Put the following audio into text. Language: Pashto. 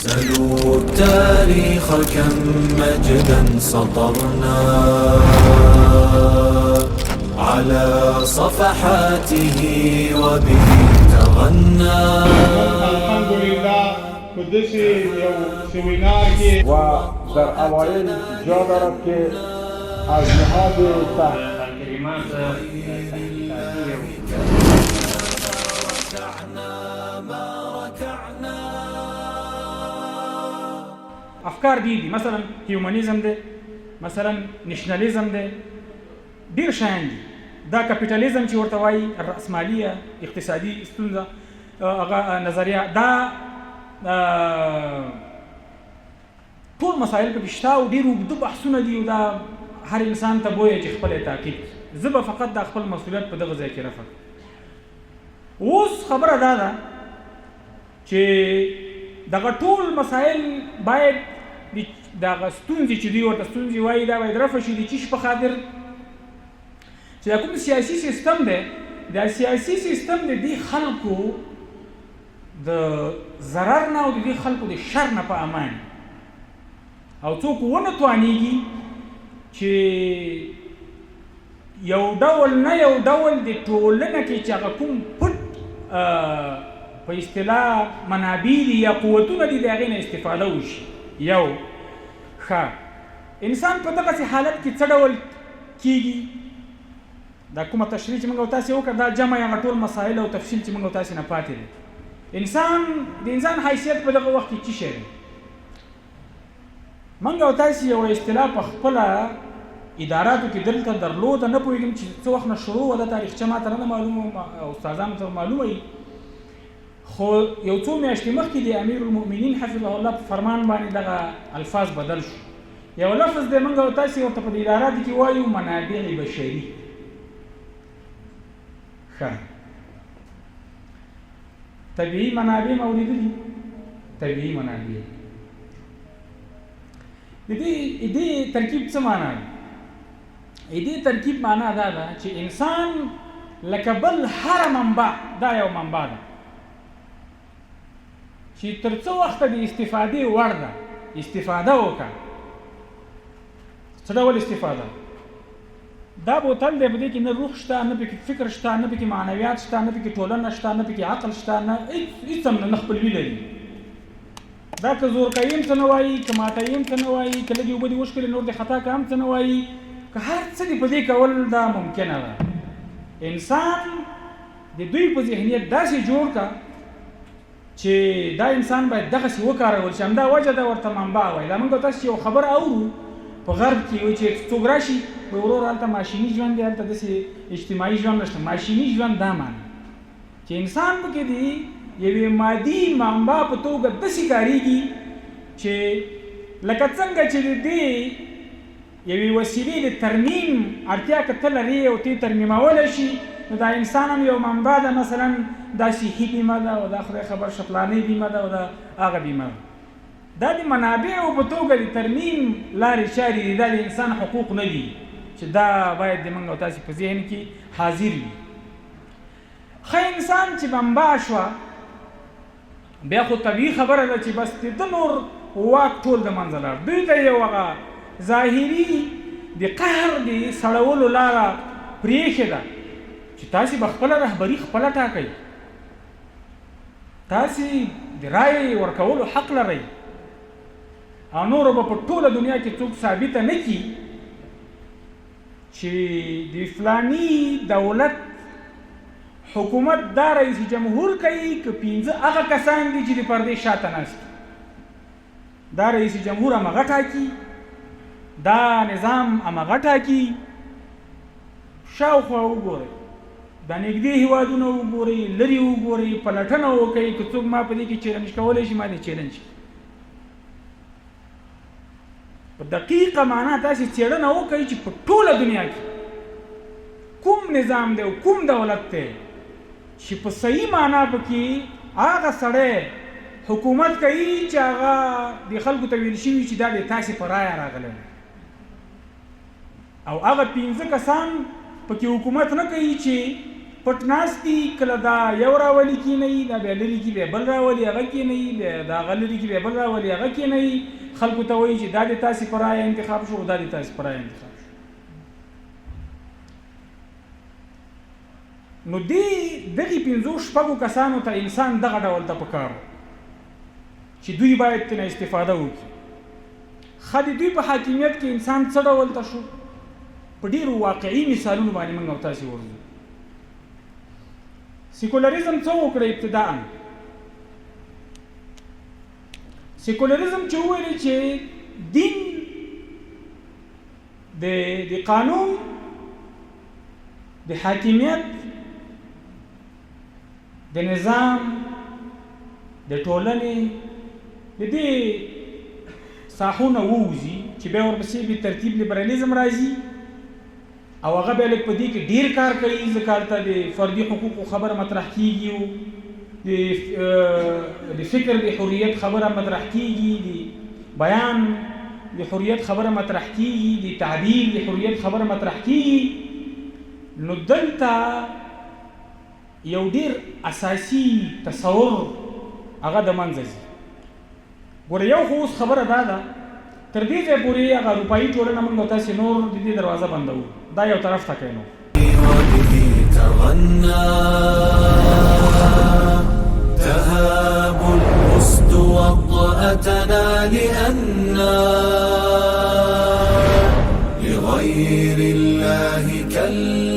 سلوا التاريخ كم مجدا سطرنا على صفحاته وبه تغنى. الحمد لله قدسي یو سیمینار کې و در اوایل جا دارد که از نهاد کلمات افکار دي مثلا هیومنیزم دی، مثلا نشنالیزم دی، ډیر شیان دي. دا کپیټالیزم چې ورته وایي رأسماليه اقتصادي ستونزه هغه نظریه، دا ټول مسایل پکې شته او ډېر اوږده بحثونه دي او دا هر انسان ته بویه چې خپل تعقیب. زه به فقط دا خپل مسؤلیت په دغه ځای کې رفع. اوس خبره دا ده چې دغه ټول مسایل باید دغه ستونزې چې دوی ورته ستونزې وایي دا باید رفع شي. د چیش په خاطر چې دا کوم سیاسي سیستم دی، دا سیاسي سیستم د دې خلکو د ضرر نه او د دې خلکو د شر نه په امان او څوک ونه توانېږي چې یو ډول نه یو ډول د ټولنه کې چې هغه کوم پټ په اصطلاح منابع دي یا قوتونه دي د هغې نه استفاده وشي. یو ښه انسان په دغسې حالت کې څه ډول کېږي، دا کومه تشریح چې موږ او تاسې وکړه دا جمع هغه ټول مسایل او تفصیل چې موږ او تاسې نه پاتې دی. د انسان حیثیت په دغه وخت کې څه شی دی؟ موږ او تاسې یو اصطلاح په خپله اداراتو کې دلته درلوده، نه پوهېږم چې څه وخت نه شروع وه، دا تاریخچه ماته نه معلومه او استادانو ته معلومه وي، خو یو څو میاشتې مخکې د امیر المؤمنین حفظه الله په فرمان باندې دغه الفاظ بدل شو. یو لفظ دی موږ او تاسې ورته په اداراتو کې وایو منابع بشري. ښه طبیعي منابع مو لیدلي، طبیعي منابع د دې ترکیب څه معنا ده؟ د دې ترکیب معنا دا ده چې انسان لکه بل هره منبع دا یو منبع ده چې تر څو وخته د استفادې وړ ده، استفاده وکړه. څه ډول استفاده؟ دا بوتل دی، په دې کې نه روح شته، نه پکې فکر شته، نه پکې معنویات شته، نه پکې ټولنه شته، نه پکې عقل شته، نه هېڅ هم نه خپلوي لري. دا که زور کوي هم څه نه وایي، که ماتوي هم څه نه وایي، که لږې اوبه دې وشکلې نور دې خطا که هم څه نه وایي، که هر څه دې په دې کول دا ممکنه ده. انسان د دوی په ذهنیت داسې جوړ که چې دا انسان باید دغسې وکارول شي. همدا وجه ده ورته منبع وایي. دا موږ تاسو یو خبر اورو په غرب کې وایي چې څوک راشي وایي ورور هلته ماشیني ژوند دی، هلته داسې اجتماعي ژوند نشته. ماشیني ژوند دا معنی چې انسان پکې دی یوې مادي منبع په توګه داسې کارېږي چې لکه څنګه چې د دې یوې وسیلې د ترمیم اړتیا که ته لرې او ته یې ترمیمولی شي، نو دا انسان هم یو منبع ده. مثلا دا صحي بیمه ده او دا خدای خبر شه فلانۍ بیمه ده او دا هغه بیمه ده. دا د منابعو په توګه د ترمیم لارې چارې دي، دا د انسان حقوق نه دي چې دا باید د موږ او تاسې په ذهن کې حاضر وي. ښه انسان چې منبع شوه بیا خو طبیعي خبره ده چې بس د نور واک ټول د منځه لاړ. دوی ته یو هغه ظاهري د قهر د سړولو لاره پرېښې ده چې تاسې به خپله رهبري خپله ټاکئ، تاسې د رایې ورکولو حق لرئ او نورو به په ټوله دنیا کې څوک ثابته نه کړي چې د فلاني دولت حکومت دا رئیس جمهور کوي که 15 هغه کسان دي چې د پردې شاته ناست. دا رئیس جمهور همغه ټاکي، دا نظام همغه ټاکي. شاوخوا وګورئ، دا نږدې هېوادونه وګورئ، لرې وګورئ، پلټنه وکړئ که څوک ما په دې کې چیلنج کولی شي ما دې چیلنج کړي. په دقیقه معنا تاسې څېړنه وکړئ چې په ټوله دنیا کې کوم نظام دی او کوم دولت دی چې په صحیح معنا پکې هغه سړی حکومت کوي چې هغه د خلکو ته ویل شوي چې دا د تاسې په رایه راغلی او هغه 15 کسان پکې حکومت نه کوي چې پټ ناستي کله دا یو راولي کینی دا بیا لري کې بیا بل راولي هغه کینی بیا دا هغه لري کې بیا بل راولي هغه کینی خلکو ته وایي چې دا د تاسې په رایه انتخاب شو دا د تاسې په رایه انتخاب شو. نو دغې 5-6 کسانو ته انسان دغه ډول ته پکار چې دوی باید ترنه استفاده وکړي. ښه د دوی په حاکمیت کې انسان څه ډول ته شو؟ په ډېرو واقعي مثالونو باندې موږ او تاسې ورځو. سیکولریزم څه وکړه ابتداء؟ سیکولریزم چې وویل چې دین د قانون د حاکمیت د نظام د ټولنې د دې ساحونه ووځي چې بیا ورپسې به ترتیب لیبرالیزم راځي او هغه بیا لږ په دې کې ډېر کار کوي ځکه هلته د فردي حقوقو خبره مطرح کېږي او د فکر د حریت خبره مطرح کېږي د بیان د حریت خبره مطرح کېږي د تعبیر د حریت خبره مطرح کېږي. نو دلته یو ډېر اساسي تصور هغه د منځه ځي. ګوره یو خو اوس خبره دا ده تر دې ځای پورې هغه اروپایي ټولنه موږ تاسې نور د دې دروازه بندوو دا یو طرف ته کوي. نو وبه تغنى تهاب الأسد وطأتنا لأننا لغير الله كلا